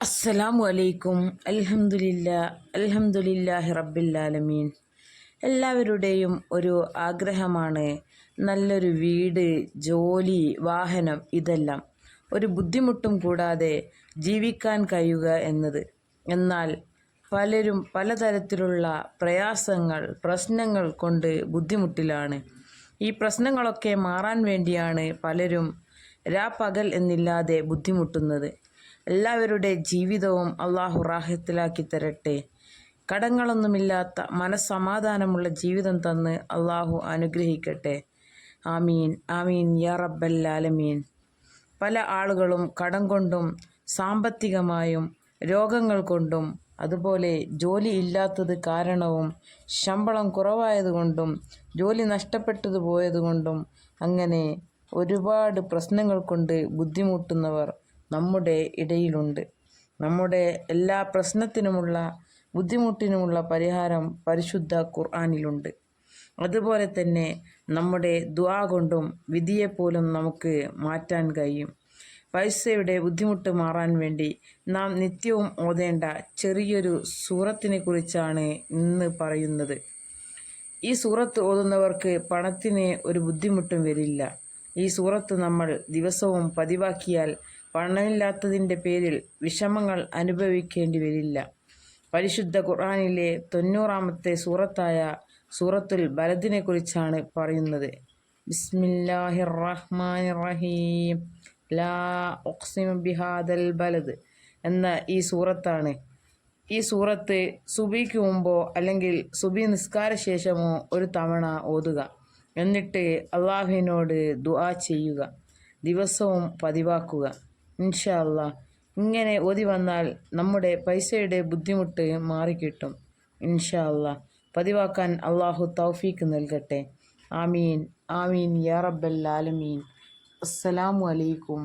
അസ്സലാമു അലൈക്കും. അൽഹംദുലില്ലാഹി റബ്ബിൽ ആലമീൻ. എല്ലാവരുടെയും ഒരു ആഗ്രഹമാണ് നല്ലൊരു വീട്, ജോലി, വാഹനം, ഇതെല്ലാം ഒരു ബുദ്ധിമുട്ടും കൂടാതെ ജീവിക്കാൻ കഴിയുക എന്നത്. എന്നാൽ പലരും പലതരത്തിലുള്ള പ്രശ്നങ്ങൾ കൊണ്ട് ബുദ്ധിമുട്ടിലാണ്. ഈ പ്രശ്നങ്ങളൊക്കെ മാറാൻ വേണ്ടിയാണ് പലരും രാപ്പകൽ എന്നില്ലാതെ ബുദ്ധിമുട്ടുന്നത്. എല്ലാവരുടെ ജീവിതവും അള്ളാഹു റാഹത്തിലാക്കി തരട്ടെ. കടങ്ങളൊന്നുമില്ലാത്ത മനസ്സമാധാനമുള്ള ജീവിതം തന്ന് അള്ളാഹു അനുഗ്രഹിക്കട്ടെ. ആമീൻ ആമീൻ യാ റബ്ബൽ ആലമീൻ. പല ആളുകളും കടം കൊണ്ടും സാമ്പത്തികമായും രോഗങ്ങൾ കൊണ്ടും അതുപോലെ ജോലി ഇല്ലാത്തത് കാരണവും ശമ്പളം കുറവായതുകൊണ്ടും ജോലി നഷ്ടപ്പെട്ടത് പോയതുകൊണ്ടും അങ്ങനെ ഒരുപാട് പ്രശ്നങ്ങൾ കൊണ്ട് ബുദ്ധിമുട്ടുന്നവർ നമ്മുടെ ഇടയിലുണ്ട്. നമ്മുടെ എല്ലാ പ്രശ്നത്തിനുമുള്ള ബുദ്ധിമുട്ടിനുമുള്ള പരിഹാരം പരിശുദ്ധ ഖുർആനിലുണ്ട്. അതുപോലെ തന്നെ നമ്മുടെ ദുആ കൊണ്ടും വിധിയെപ്പോലും നമുക്ക് മാറ്റാൻ കഴിയും. പൈസയുടെ ബുദ്ധിമുട്ട് മാറാൻ വേണ്ടി നാം നിത്യവും ഓതേണ്ട ചെറിയൊരു സൂറത്തിനെ കുറിച്ചാണ് ഇന്ന് പറയുന്നത്. ഈ സൂറത്ത് ഓതുന്നവർക്ക് പണത്തിന് ഒരു ബുദ്ധിമുട്ടും വരില്ല. ഈ സൂറത്ത് നമ്മൾ ദിവസവും പതിവാക്കിയാൽ പണമില്ലാത്തതിൻ്റെ പേരിൽ വിഷമങ്ങൾ അനുഭവിക്കേണ്ടി വരില്ല. പരിശുദ്ധ ഖുർആനിലെ 90-ാമത്തെ സൂറത്തായ സൂറത്തുൽ ബലദിനെ കുറിച്ചാണ് പറയുന്നത്. ബിസ്മില്ലാഹിർ റഹ്മാനിർ റഹീം. ലാ ഉഖ്സിമു ബിഹാദൽ ബലദ് എന്ന ഈ സൂറത്താണ്. ഈ സൂറത്ത് സുബിക്ക് മുമ്പോ അല്ലെങ്കിൽ സുബി നിസ്കാര ശേഷമോ ഒരു തവണ ഓതുക. എന്നിട്ട് അള്ളാഹുവിനോട് ദുആ ചെയ്യുക. ദിവസവും പതിവാക്കുക. ഇൻഷാ അല്ലാ ഇങ്ങനെ ഓതി വന്നാൽ നമ്മുടെ പൈസയുടെ ബുദ്ധിമുട്ട് മാറിക്കിട്ടും. ഇൻഷാ അല്ലാ പതിവാക്കാൻ അള്ളാഹു തൗഫീക്ക് നൽകട്ടെ. ആമീൻ ആമീൻ യാ റബ്ബൽ ആലമീൻ. അസ്സലാമു അലൈക്കും.